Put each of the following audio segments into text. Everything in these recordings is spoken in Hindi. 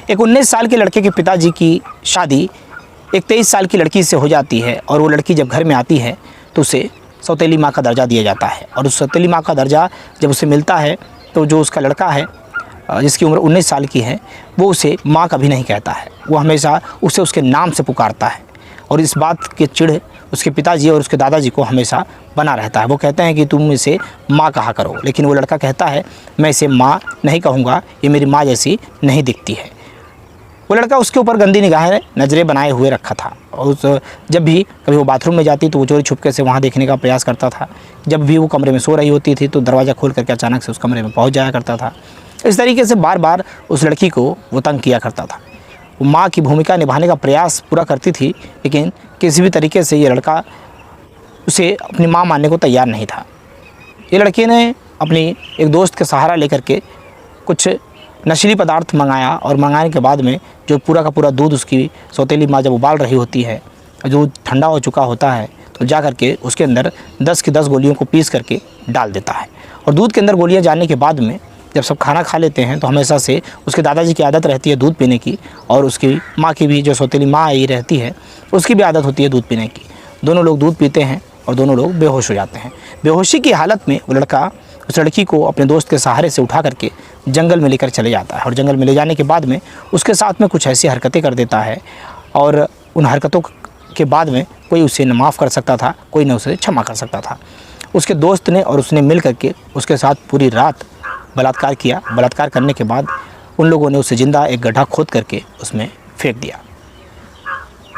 एक 19 साल के लड़के के पिताजी की शादी एक 23 साल की लड़की से हो जाती है और वो लड़की जब घर में आती है तो उसे सौतेली माँ का दर्जा दिया जाता है। और उस सौतेली माँ का दर्जा जब उसे मिलता है तो जो उसका लड़का है जिसकी उम्र 19 साल की है वो उसे माँ कभी नहीं कहता है, वो हमेशा उसे उसके नाम से पुकारता है। और इस बात के चिढ़ उसके पिताजी और उसके दादाजी को हमेशा बना रहता है। वो कहते हैं कि तुम इसे माँ कहा करो, लेकिन वो लड़का कहता है मैं इसे माँ नहीं कहूँगा, ये मेरी माँ जैसी नहीं दिखती है। वो लड़का उसके ऊपर गंदी निगाहें नज़रें बनाए हुए रखा था और जब भी कभी वो बाथरूम में जाती तो वो चोरी छुपके से वहाँ देखने का प्रयास करता था। जब भी वो कमरे में सो रही होती थी तो दरवाज़ा खोल करके अचानक से उस कमरे में पहुँच जाया करता था। इस तरीके से बार बार उस लड़की को वो तंग किया करता था। वो माँ की भूमिका निभाने का प्रयास पूरा करती थी, लेकिन किसी भी तरीके से ये लड़का उसे अपनी माँ मानने को तैयार नहीं था। ये लड़के ने अपनी एक दोस्त के सहारा लेकर के कुछ नशीली पदार्थ मंगाया और मंगाने के बाद में जो पूरा का पूरा दूध उसकी सौतेली माँ जब उबाल रही होती है, जो ठंडा हो चुका होता है, तो जा करके उसके अंदर 10 की 10 गोलियों को पीस करके डाल देता है। और दूध के अंदर गोलियाँ जाने के बाद में जब सब खाना खा लेते हैं तो हमेशा से उसके दादाजी की आदत रहती है दूध पीने की, और उसकी माँ की भी, जो सौतेली माँ आई रहती है, उसकी भी आदत होती है दूध पीने की। दोनों लोग दूध पीते हैं और दोनों लोग बेहोश हो जाते हैं। बेहोशी की हालत में वो लड़का उस लड़की को अपने दोस्त के सहारे से उठा करके जंगल में लेकर चले जाता है। और जंगल में ले जाने के बाद में उसके साथ में कुछ ऐसी हरकतें कर देता है और उन हरकतों के बाद में कोई उसे न माफ़ कर सकता था, कोई न उसे क्षमा कर सकता था। उसके दोस्त ने और उसने मिल करके उसके साथ पूरी रात बलात्कार किया। बलात्कार करने के बाद उन लोगों ने उसे ज़िंदा एक गड्ढा खोद करके उसमें फेंक दिया।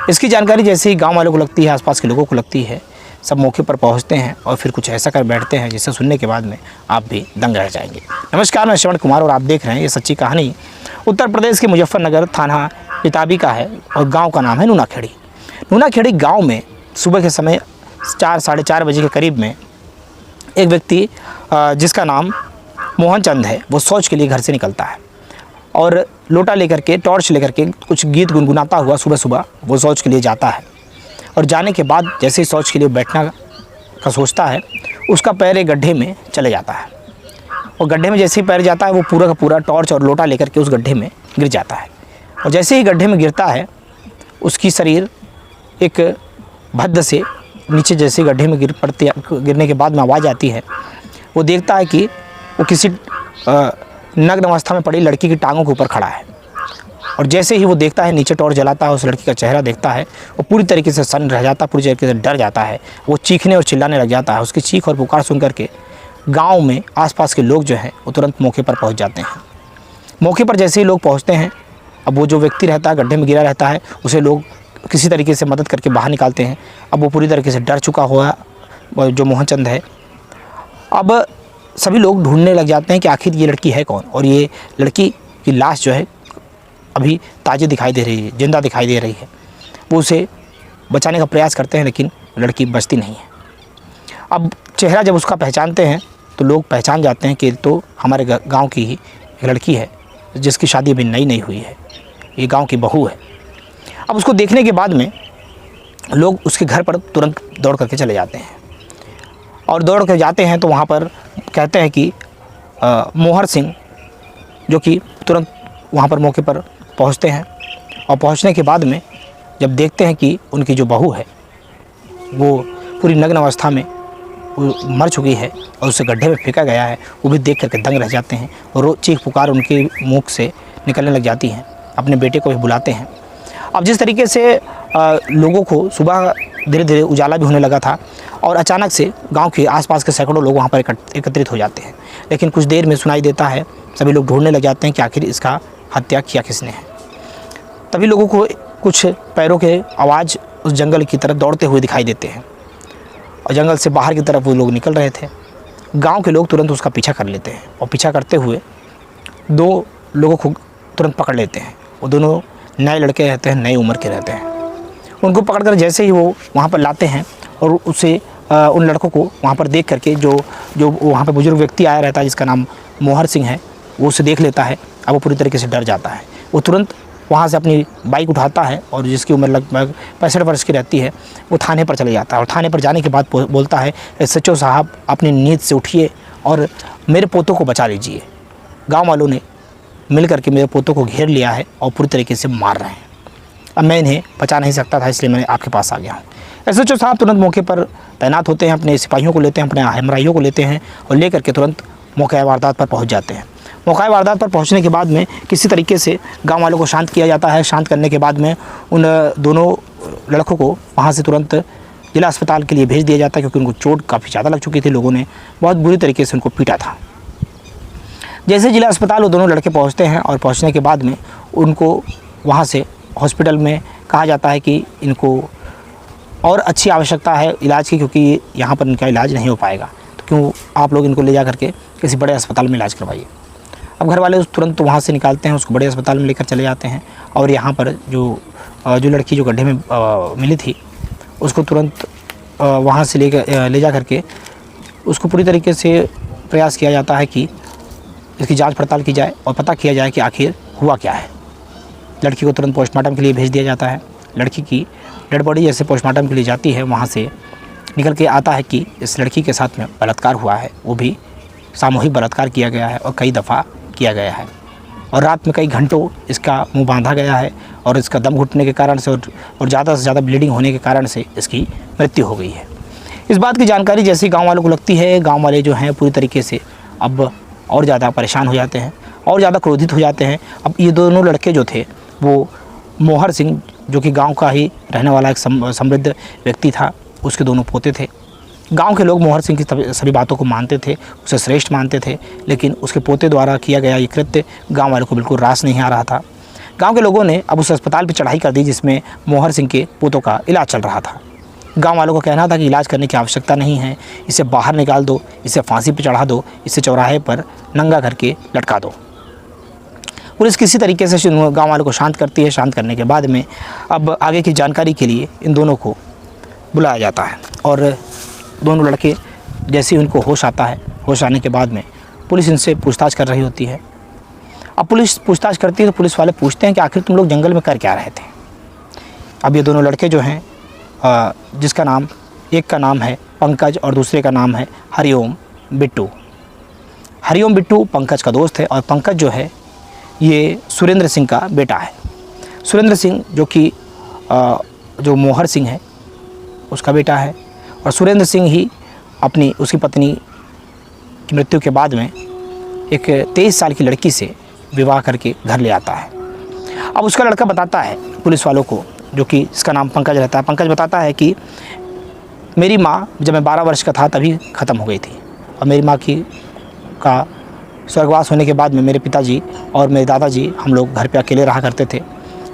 इसकी जानकारी जैसे ही गांव वालों को लगती है, आसपास के लोगों को लगती है, सब मौके पर पहुंचते हैं और फिर कुछ ऐसा कर बैठते हैं जिसे सुनने के बाद में आप भी दंग रह जाएंगे। नमस्कार, मैं श्रवण कुमार और आप देख रहे हैं ये सच्ची कहानी। उत्तर प्रदेश के मुजफ्फरनगर थाना पिताबी का है और गाँव का नाम है नूनाखेड़ी। नूनाखेड़ी गाँव में सुबह के समय 4 साढ़े 4 बजे के करीब में एक व्यक्ति जिसका नाम मोहन चंद है, वो शौच के लिए घर से निकलता है और लोटा लेकर के, टॉर्च लेकर के कुछ गीत गुनगुनाता हुआ सुबह सुबह वो शौच के लिए जाता है। और जाने के बाद जैसे ही शौच के लिए बैठना का सोचता है, उसका पैर एक गड्ढे में चले जाता है। और गड्ढे में जैसे ही पैर जाता है वो पूरा का पूरा टॉर्च और लोटा लेकर के उस गड्ढे में गिर जाता है। और जैसे ही गड्ढे में गिरता है उसकी शरीर एक भद्द से नीचे, जैसे गड्ढे में गिरने के बाद में आवाज़ आती है, वो देखता है कि वो किसी नग्न अवस्था में पड़ी लड़की की टांगों के ऊपर खड़ा है। और जैसे ही वो देखता है, नीचे टॉर्च जलाता है, उस लड़की का चेहरा देखता है, वो पूरी तरीके से सन्न रह जाता है, पूरी तरीके से डर जाता है। वो चीखने और चिल्लाने लग जाता है। उसकी चीख और पुकार सुन करके गांव में आसपास के लोग जो हैं वो तुरंत मौके पर पहुंच जाते हैं। मौके पर जैसे ही लोग पहुंचते हैं, अब वो जो व्यक्ति रहता है, गड्ढे में गिरा रहता है, उसे लोग किसी तरीके से मदद करके बाहर निकालते हैं। अब वो पूरी तरीके से डर चुका हुआ जो मोहनचंद है, अब सभी लोग ढूंढने लग जाते हैं कि आखिर ये लड़की है कौन। और ये लड़की की लाश जो है अभी ताज़ी दिखाई दे रही है, जिंदा दिखाई दे रही है। वो उसे बचाने का प्रयास करते हैं लेकिन लड़की बचती नहीं है। अब चेहरा जब उसका पहचानते हैं तो लोग पहचान जाते हैं कि तो हमारे गांव की ही एक लड़की है जिसकी शादी अभी नई नई हुई है, ये गांव की बहू है। अब उसको देखने के बाद में लोग उसके घर पर तुरंत दौड़ करके चले जाते हैं और दौड़ कर जाते हैं तो वहाँ पर कहते हैं कि मोहर सिंह, जो कि तुरंत वहाँ पर मौके पर पहुँचते हैं। और पहुँचने के बाद में जब देखते हैं कि उनकी जो बहू है वो पूरी नग्न अवस्था में वो मर चुकी है और उसे गड्ढे में फेंका गया है, वो भी देख करके दंग रह जाते हैं और चीख पुकार उनके मुँह से निकलने लग जाती हैं। अपने बेटे को भी बुलाते हैं। अब जिस तरीके से लोगों को सुबह धीरे धीरे उजाला भी होने लगा था और अचानक से गांव के आसपास के सैकड़ों लोग वहां पर एकत्रित हो जाते हैं। लेकिन कुछ देर में सुनाई देता है, सभी लोग ढूंढने लग जाते हैं कि आखिर इसका हत्या किया किसने है। तभी लोगों को कुछ पैरों के आवाज़ उस जंगल की तरफ दौड़ते हुए दिखाई देते हैं और जंगल से बाहर की तरफ वो लोग निकल रहे थे। गाँव के लोग तुरंत उसका पीछा कर लेते हैं और पीछा करते हुए 2 लोगों को तुरंत पकड़ लेते हैं। वो दोनों नए लड़के रहते हैं, नई उम्र के रहते हैं। उनको पकड़कर जैसे ही वो वहाँ पर लाते हैं और उसे उन लड़कों को वहाँ पर देख करके जो वहाँ पर बुजुर्ग व्यक्ति आया रहता है जिसका नाम मोहर सिंह है, वो उसे देख लेता है। अब वो पूरी तरीके से डर जाता है। वो तुरंत वहाँ से अपनी बाइक उठाता है और जिसकी उम्र लगभग 65 वर्ष की रहती है, वो थाने पर चले जाता है। और थाने पर जाने के बाद बोलता है, SHO साहब अपनी नींद से उठिए और मेरे पोतों को बचा लीजिए। गाँव वालों ने मिल करके मेरे पोतों को घेर लिया है और पूरी तरीके से मार रहे हैं। अब मैं इन्हें बचा नहीं सकता था, इसलिए मैंने आपके पास आ गया हूँ। एसएचओ साहब तुरंत मौके पर तैनात होते हैं, अपने सिपाहियों को लेते हैं, अपने हमराहियों को लेते हैं और ले करके तुरंत मौके वारदात पर पहुँच जाते हैं। मौका वारदात पर पहुंचने के बाद में किसी तरीके से गांव वालों को शांत किया जाता है। शांत करने के बाद में उन दोनों लड़कों को वहां से तुरंत जिला अस्पताल के लिए भेज दिया जाता है, क्योंकि उनको चोट काफ़ी ज़्यादा लग चुकी थी, लोगों ने बहुत बुरी तरीके से उनको पीटा था। जैसे जिला अस्पताल वो दोनों लड़के पहुँचते हैं और पहुँचने के बाद में उनको वहाँ से हॉस्पिटल में कहा जाता है कि इनको और अच्छी आवश्यकता है इलाज की, क्योंकि यहाँ पर इनका इलाज नहीं हो पाएगा, तो क्यों आप लोग इनको ले जा करके किसी बड़े अस्पताल में इलाज करवाइए। अब घर वाले तुरंत वहाँ से निकालते हैं, उसको बड़े अस्पताल में लेकर चले जाते हैं और यहाँ पर जो लड़की जो गड्ढे में मिली थी उसको तुरंत वहाँ से ले जा करके उसको पूरी तरीके से प्रयास किया जाता है कि इसकी जांच पड़ताल की जाए और पता किया जाए कि आखिर हुआ क्या है। लड़की को तुरंत पोस्टमार्टम के लिए भेज दिया जाता है। लड़की की डेड बॉडी जैसे पोस्टमार्टम के लिए जाती है, वहाँ से निकल के आता है कि इस लड़की के साथ में बलात्कार हुआ है, वो भी सामूहिक बलात्कार किया गया है और कई दफ़ा किया गया है और रात में कई घंटों इसका मुंह बांधा गया है और इसका दम घुटने के कारण से और ज़्यादा से ज़्यादा ब्लीडिंग होने के कारण से इसकी मृत्यु हो गई है। इस बात की जानकारी जैसे गांव वालों को लगती है, गांव वाले जो हैं पूरी तरीके से अब और ज़्यादा परेशान हो जाते हैं और ज़्यादा क्रोधित हो जाते हैं। अब ये दोनों लड़के जो थे वो मोहर सिंह, जो कि गाँव का ही रहने वाला एक समृद्ध व्यक्ति था, उसके दोनों पोते थे। गांव के लोग मोहर सिंह की सभी बातों को मानते थे, उसे श्रेष्ठ मानते थे, लेकिन उसके पोते द्वारा किया गया ये कृत्य गांव वालों को बिल्कुल रास नहीं आ रहा था। गांव के लोगों ने अब उस अस्पताल पर चढ़ाई कर दी जिसमें मोहर सिंह के पोतों का इलाज चल रहा था। गांव वालों का कहना था कि इलाज करने की आवश्यकता नहीं है, इसे बाहर निकाल दो, इसे फांसी पर चढ़ा दो, इसे चौराहे पर नंगा करके लटका दो। पुलिस किसी तरीके से गाँव वालों को शांत करती है। शांत करने के बाद में अब आगे की जानकारी के लिए इन दोनों को बुलाया जाता है और दोनों लड़के जैसे ही उनको होश आता है, होश आने के बाद में पुलिस इनसे पूछताछ कर रही होती है। अब पुलिस पूछताछ करती है तो पुलिस वाले पूछते हैं कि आखिर तुम लोग जंगल में कर क्या रहे थे। अब ये दोनों लड़के जो हैं, जिसका नाम, एक का नाम है पंकज और दूसरे का नाम है हरिओम बिट्टू। हरिओम बिट्टू पंकज का दोस्त है और पंकज जो है ये सुरेंद्र सिंह का बेटा है। सुरेंद्र सिंह जो कि जो मोहर सिंह है उसका बेटा है और सुरेंद्र सिंह ही उसकी पत्नी की मृत्यु के बाद में एक 23 साल की लड़की से विवाह करके घर ले आता है। अब उसका लड़का बताता है पुलिस वालों को, जो कि इसका नाम पंकज रहता है, पंकज बताता है कि मेरी माँ जब मैं 12 वर्ष का था तभी ख़त्म हो गई थी और मेरी माँ का स्वर्गवास होने के बाद में मेरे पिताजी और मेरे दादाजी हम लोग घर पे अकेले रहा करते थे।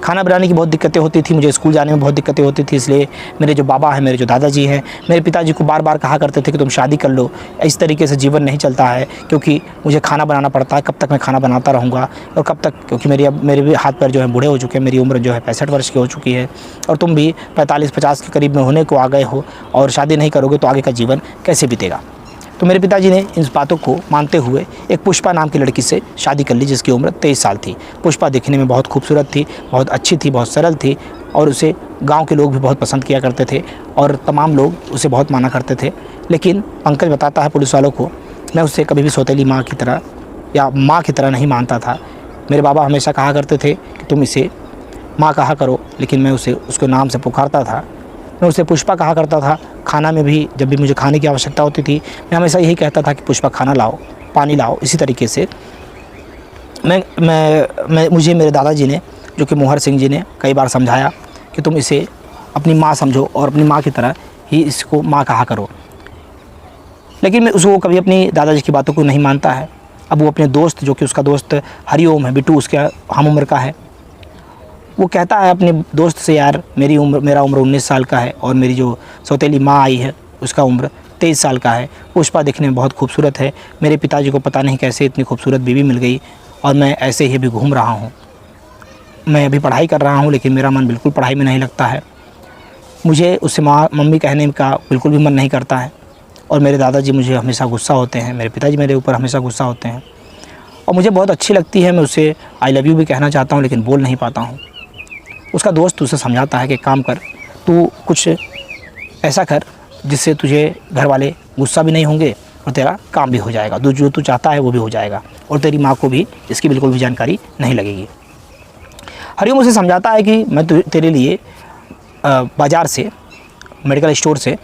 खाना बनाने की बहुत दिक्कतें होती थी, मुझे स्कूल जाने में बहुत दिक्कतें होती थी, इसलिए मेरे जो बाबा हैं, मेरे जो दादाजी हैं, मेरे पिताजी को बार बार कहा करते थे कि तुम शादी कर लो, इस तरीके से जीवन नहीं चलता है, क्योंकि मुझे खाना बनाना पड़ता है, कब तक मैं खाना बनाता रहूँगा और कब तक, क्योंकि मेरे भी हाथ पैर जो है बूढ़े हो चुके हैं, मेरी उम्र जो है 65 वर्ष की हो चुकी है और तुम भी 45-50 के करीब में होने को आ गए हो और शादी नहीं करोगे तो आगे का जीवन कैसे बीतेगा। तो मेरे पिताजी ने इन बातों को मानते हुए एक पुष्पा नाम की लड़की से शादी कर ली, जिसकी उम्र 23 साल थी। पुष्पा दिखने में बहुत खूबसूरत थी, बहुत अच्छी थी, बहुत सरल थी और उसे गांव के लोग भी बहुत पसंद किया करते थे और तमाम लोग उसे बहुत माना करते थे। लेकिन पंकज बताता है पुलिस वालों को, मैं उसे कभी भी सौतेली माँ की तरह या माँ की तरह नहीं मानता था। मेरे बाबा हमेशा कहा करते थे कि तुम इसे माँ कहा करो, लेकिन मैं उसके नाम से पुकारता था। मैं उसे पुष्पा कहा करता था। खाना में भी जब भी मुझे खाने की आवश्यकता होती थी मैं हमेशा यही कहता था कि पुष्पा खाना लाओ, पानी लाओ। इसी तरीके से मुझे मेरे दादाजी ने, जो कि मोहर सिंह जी ने, कई बार समझाया कि तुम इसे अपनी माँ समझो और अपनी माँ की तरह ही इसको माँ कहा करो। लेकिन मैं उसको कभी अपनी दादाजी की बातों को नहीं मानता है। अब वो अपने दोस्त, जो कि उसका दोस्त हरिओम है बिट्टू, उसके हम उम्र का है, वो कहता है अपने दोस्त से, यार मेरा उम्र 19 साल का है और मेरी जो सौतेली माँ आई है उसका उम्र 23 साल का है। पुष्पा दिखने में बहुत खूबसूरत है, मेरे पिताजी को पता नहीं कैसे इतनी खूबसूरत बीवी मिल गई और मैं ऐसे ही अभी घूम रहा हूँ। मैं अभी पढ़ाई कर रहा हूँ लेकिन मेरा मन बिल्कुल पढ़ाई में नहीं लगता है। मुझे उससे मम्मी कहने का बिल्कुल भी मन नहीं करता है और मेरे दादाजी मुझे हमेशा गुस्सा होते हैं, मेरे पिताजी मेरे ऊपर हमेशा गुस्सा होते हैं और मुझे बहुत अच्छी लगती है। मैं उसे आई लव यू भी कहना चाहता हूँ लेकिन बोल नहीं पाता हूँ। उसका दोस्त उसे समझाता है कि काम कर, तू कुछ ऐसा कर जिससे तुझे घर वाले गुस्सा भी नहीं होंगे और तेरा काम भी हो जाएगा, जो तू चाहता है वो भी हो जाएगा, और तेरी माँ को भी इसकी बिल्कुल भी जानकारी नहीं लगेगी। हरिओम उसे समझाता है कि मैं तेरे लिए बाज़ार से, मेडिकल स्टोर से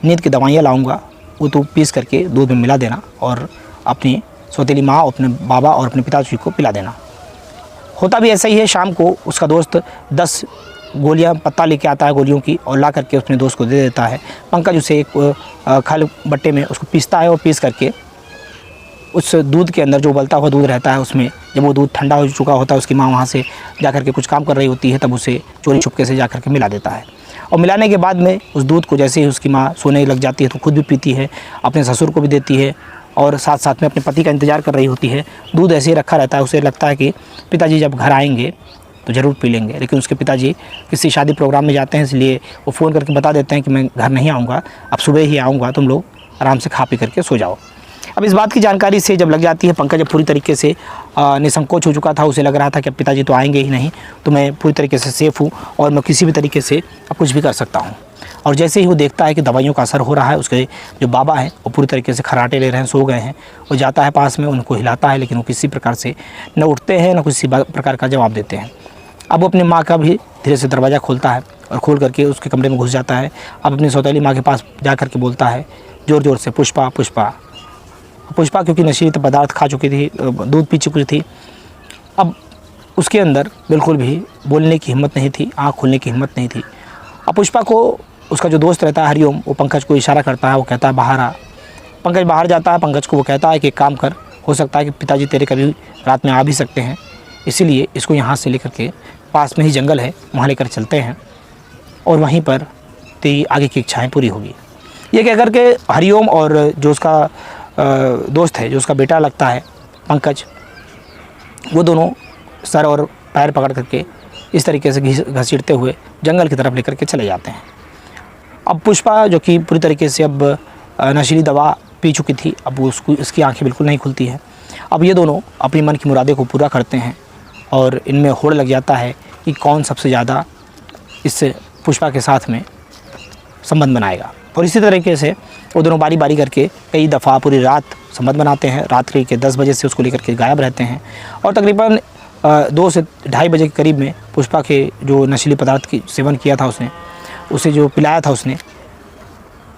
नींद की दवाइयाँ लाऊंगा, वो तू पीस करके दूध में मिला देना और अपनी सौतेली माँ, अपने बाबा और अपने पिताजी को पिला देना। होता भी ऐसा ही है। शाम को उसका दोस्त 10 गोलियां पत्ता लेके आता है गोलियों की, और ला करके अपने दोस्त को दे देता है। पंकज उसे एक खाली बट्टे में उसको पीसता है, और पीस करके उस दूध के अंदर, जो उबलता हुआ दूध रहता है उसमें, जब वो दूध ठंडा हो चुका होता है, उसकी माँ वहाँ से जा कर के कुछ काम कर रही होती है, तब उसे चोरी छुपके से जा कर के मिला देता है। और मिलाने के बाद में उस दूध को जैसे ही उसकी माँ सोने लग जाती है तो खुद भी पीती है, अपने ससुर को भी देती है, और साथ साथ में अपने पति का इंतज़ार कर रही होती है। दूध ऐसे ही रखा रहता है, उसे लगता है कि पिताजी जब घर आएंगे तो ज़रूर पी लेंगे, लेकिन उसके पिताजी किसी शादी प्रोग्राम में जाते हैं, इसलिए वो फ़ोन करके बता देते हैं कि मैं घर नहीं आऊँगा, अब सुबह ही आऊँगा, तुम लोग आराम से खा पी करके सो जाओ। अब इस बात की जानकारी से जब लग जाती है, पंकज जब पूरी तरीके से निसंकोच हो चुका था, उसे लग रहा था कि अब पिताजी तो आएंगे ही नहीं, तो मैं पूरी तरीके से सेफ़ हूँ और मैं किसी भी तरीके से अब कुछ भी कर सकता हूँ। और जैसे ही वो देखता है कि दवाइयों का असर हो रहा है, उसके जो बाबा हैं वो पूरी तरीके से खर्राटे ले रहे हैं, सो गए हैं, वो जाता है पास में, उनको हिलाता है, लेकिन वो किसी प्रकार से न उठते हैं न किसी प्रकार का जवाब देते हैं। अब वो अपनी माँ का भी धीरे से दरवाज़ा खोलता है और खोल करके उसके कमरे में घुस जाता है। अब अपनी सौतेली माँ के पास जा कर के बोलता है ज़ोर ज़ोर से, पुष्पा पुष्पा पुष्पा, क्योंकि नशीले पदार्थ खा चुकी थी, दूध पी चुकी थी। अब उसके अंदर बिल्कुल भी बोलने की हिम्मत नहीं थी, आँख खोलने की हिम्मत नहीं थी। अब पुष्पा को उसका जो दोस्त रहता है हरिओम, वो पंकज को इशारा करता है, वो कहता है बाहर आ। पंकज बाहर जाता है, पंकज को वो कहता है कि एक काम कर, हो सकता है कि पिताजी तेरे कभी रात में आ भी सकते हैं, इसीलिए इसको यहाँ से लेकर के पास में ही जंगल है, वहाँ लेकर चलते हैं और वहीं पर तेरी आगे की इच्छाएँ पूरी होगी। ये कह कर के हरिओम और जो उसका दोस्त है, जो उसका बेटा लगता है पंकज, वो दोनों सर और पैर पकड़ करके इस तरीके से घसीटते हुए जंगल की तरफ लेकर के चले जाते हैं। अब पुष्पा, जो कि पूरी तरीके से अब नशीली दवा पी चुकी थी, अब उसको इसकी आंखें बिल्कुल नहीं खुलती है। अब ये दोनों अपनी मन की मुरादे को पूरा करते हैं और इनमें होड़ लग जाता है कि कौन सबसे ज़्यादा इस पुष्पा के साथ में संबंध बनाएगा। और इसी तरीके से वो दोनों बारी बारी करके कई दफ़ा पूरी रात संबंध बनाते हैं। रात्रि के 10 बजे से उसको लेकर के गायब रहते हैं और तकरीबन 2 से ढाई बजे के करीब में पुष्पा के जो नशीले पदार्थ की सेवन किया था उसने, उसे जो पिलाया था उसने,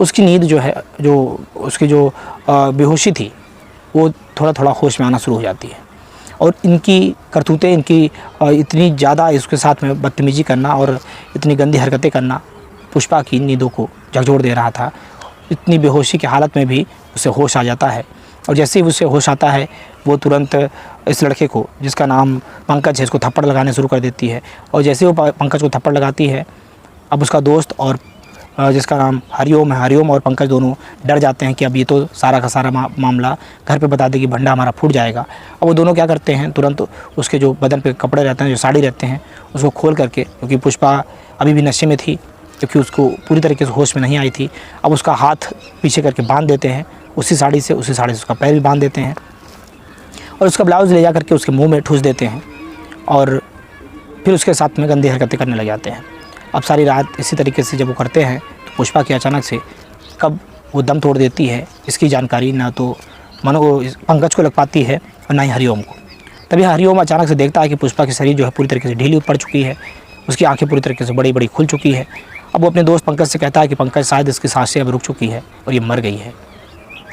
उसकी नींद जो है, जो उसकी जो बेहोशी थी, वो थोड़ा थोड़ा होश में आना शुरू हो जाती है। और इनकी करतूतें, इनकी इतनी ज़्यादा इसके साथ में बदतमीजी करना और इतनी गंदी हरकतें करना पुष्पा की नींदों को झकझोर दे रहा था। इतनी बेहोशी की हालत में भी उसे होश आ जाता है और जैसे ही उसे होश आता है, वो तुरंत इस लड़के को, जिसका नाम पंकज है, इसको थप्पड़ लगाने शुरू कर देती है। और जैसे वो पंकज को थप्पड़ लगाती है, अब उसका दोस्त और जिसका नाम हरिओम है, हरिओम और पंकज दोनों डर जाते हैं कि अब ये तो सारा का सारा मामला घर पे बता देगी, भंडा हमारा फूट जाएगा। अब वो दोनों क्या करते हैं, तुरंत उसके जो बदन पे कपड़े रहते हैं, जो साड़ी रहते हैं, उसको खोल करके, क्योंकि पुष्पा अभी भी नशे में थी, क्योंकि उसको पूरी तरीके से होश में नहीं आई थी, अब उसका हाथ पीछे करके बांध देते हैं उसी साड़ी से उसका पैर भी बांध देते हैं और उसका ब्लाउज़ ले जा करके उसके मुँह में ठूस देते हैं और फिर उसके साथ में गंदी हरकतें करने लग जाते हैं। अब सारी रात इसी तरीके से जब वो करते हैं तो पुष्पा की अचानक से कब वो दम तोड़ देती है, इसकी जानकारी ना तो पंकज को लग पाती है और ना ही हरिओम को। तभी हरिओम अचानक से देखता है कि पुष्पा की शरीर जो है पूरी तरीके से ढीली पड़ चुकी है, उसकी आंखें पूरी तरीके से बड़ी बड़ी खुल चुकी है। अब वो अपने दोस्त पंकज से कहता है कि पंकज, शायद इसकी सांसें अब रुक चुकी है और ये मर गई है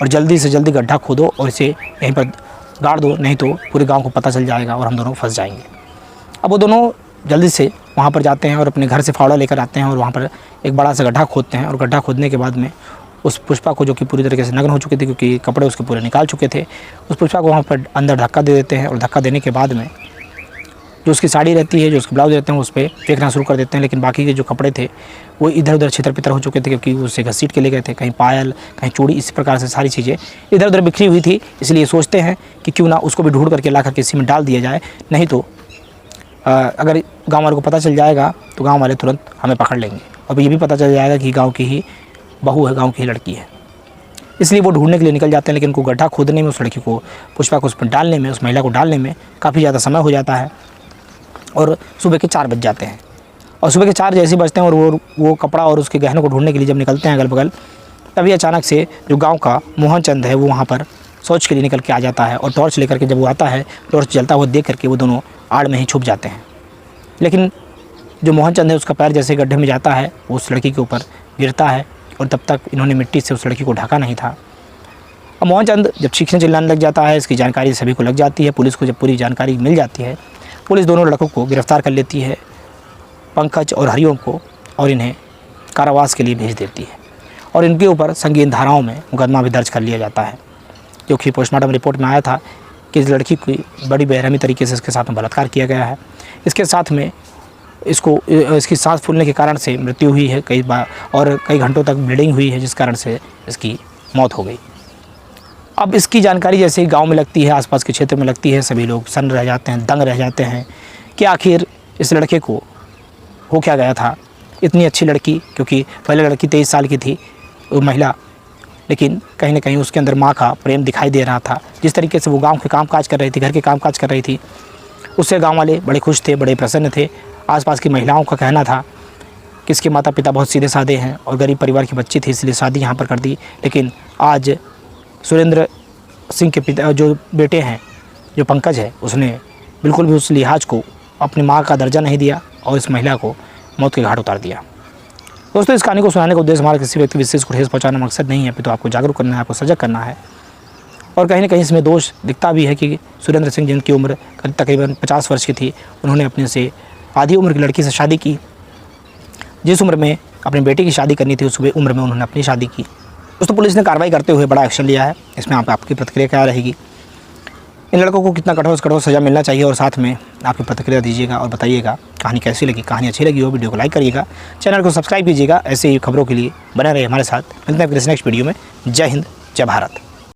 और जल्दी से जल्दी गड्ढा खोदो और इसे यहीं पर गाड़ दो, नहीं तो पूरे गाँव को पता चल जाएगा और हम दोनों फंस जाएंगे। अब वो दोनों जल्दी से वहाँ पर जाते हैं और अपने घर से फावड़ा लेकर आते हैं और वहाँ पर एक बड़ा सा गड्ढा खोदते हैं और गड्ढा खोदने के बाद में उस पुष्पा को, जो कि पूरी तरीके से नग्न हो चुकी थी क्योंकि कपड़े उसके पूरे निकाल चुके थे, उस पुष्पा को वहाँ पर अंदर धक्का दे देते हैं और धक्का देने के बाद में जो उसकी साड़ी रहती है, जो उसके ब्लाउज रहते हैं, उस पर फेंकना शुरू कर देते हैं। लेकिन बाकी के जो कपड़े थे वो इधर उधर छितर पितर हो चुके थे क्योंकि उसे घसीट के ले गए थे, कहीं पायल, कहीं चूड़ी, इस प्रकार से सारी चीज़ें इधर उधर बिखरी हुई थी। इसलिए सोचते हैं कि क्यों ना उसको भी ढूंढ करके ला करके इसी में डाल दिया जाए, नहीं तो अगर गाँव वालों को पता चल जाएगा तो गाँव वाले तुरंत हमें पकड़ लेंगे और ये भी पता चल जाएगा कि गाँव की ही बहू है, गाँव की ही लड़की है। इसलिए वो ढूंढने के लिए निकल जाते हैं, लेकिन उनको गड्ढा खोदने में, उस लड़की को, पुष्पा को उस पर डालने में, उस महिला को डालने में काफ़ी ज़्यादा समय हो जाता है और सुबह के 4 बज जाते हैं। और सुबह के 4 जैसे बजते हैं और वो कपड़ा और उसके गहनों को ढूंढने के लिए जब निकलते हैं अगल बगल, तभी अचानक से जो गांव का मोहन चंद है वो वहाँ पर शौच के लिए निकल के आ जाता है और टॉर्च लेकर के जब वो आता है, टॉर्च जलता हुआ देख करके वो दोनों आड़ में ही छुप जाते हैं। लेकिन जो मोहन चंद है उसका पैर जैसे गड्ढे में जाता है वो उस लड़की के ऊपर गिरता है और तब तक इन्होंने मिट्टी से उस लड़की को ढका नहीं था। अब मोहन चंद जब चीखने चिल्लाने लग जाता है, इसकी जानकारी सभी को लग जाती है। पुलिस को जब पूरी जानकारी मिल जाती है, पुलिस दोनों लड़कों को गिरफ्तार कर लेती है, पंकज और हरिओम को, और इन्हें कारावास के लिए भेज देती है और इनके ऊपर संगीन धाराओं में मुकदमा भी दर्ज कर लिया जाता है, क्योंकि पोस्टमार्टम रिपोर्ट में आया था कि इस लड़की की बड़ी बेरहमी तरीके से इसके साथ में बलात्कार किया गया है। इसके साथ में इसकी सांस फूलने के कारण से मृत्यु हुई है कई बार और कई घंटों तक ब्लीडिंग हुई है, जिस कारण से इसकी मौत हो गई। अब इसकी जानकारी जैसे ही गांव में लगती है, आसपास के क्षेत्र में लगती है, सभी लोग सन्न रह जाते हैं, दंग रह जाते हैं कि आखिर इस लड़के को हो क्या गया था। इतनी अच्छी लड़की, क्योंकि पहले लड़की 23 साल की थी वो महिला, लेकिन कहीं ना कहीं उसके अंदर माँ का प्रेम दिखाई दे रहा था। जिस तरीके से वो गांव के कामकाज कर रही थी, घर के कामकाज कर रही थी, उससे गांव वाले बड़े खुश थे, बड़े प्रसन्न थे। आसपास की महिलाओं का कहना था कि इसके माता पिता बहुत सीधे साधे हैं और गरीब परिवार की बच्ची थी, इसलिए शादी यहाँ पर कर दी। लेकिन आज सुरेंद्र सिंह के पिता जो बेटे हैं, जो पंकज है, उसने बिल्कुल भी उस लिहाज को अपनी माँ का दर्जा नहीं दिया और इस महिला को मौत के घाट उतार दिया। दोस्तों, इस कहानी को सुनाने का उद्देश्य हमारा किसी व्यक्ति विशेष को ठेस पहुँचाना मकसद नहीं है, तो आपको जागरूक करना है, आपको सजग करना है। और कहीं ना कहीं इसमें दोष दिखता भी है कि सुरेंद्र सिंह, जिनकी उम्र तकरीबन 50 वर्ष की थी, उन्होंने अपने से आधी उम्र की लड़की से शादी की। जिस उम्र में अपनी बेटी की शादी करनी थी, उस उम्र में उन्होंने अपनी शादी की। दोस्तों, पुलिस ने कार्रवाई करते हुए बड़ा एक्शन लिया है। इसमें आपकी प्रतिक्रिया क्या रहेगी? इन लड़कों को कितना कठोर से कठोर सज़ा मिलना चाहिए, और साथ में आपकी प्रतिक्रिया दीजिएगा और बताइएगा कहानी कैसी लगी। कहानी अच्छी लगी हो वीडियो को लाइक करिएगा, चैनल को सब्सक्राइब कीजिएगा। ऐसे ही खबरों के लिए बने रहिए हमारे साथ। मिलते हैं फिर नेक्स्ट वीडियो में। जय हिंद, जय भारत।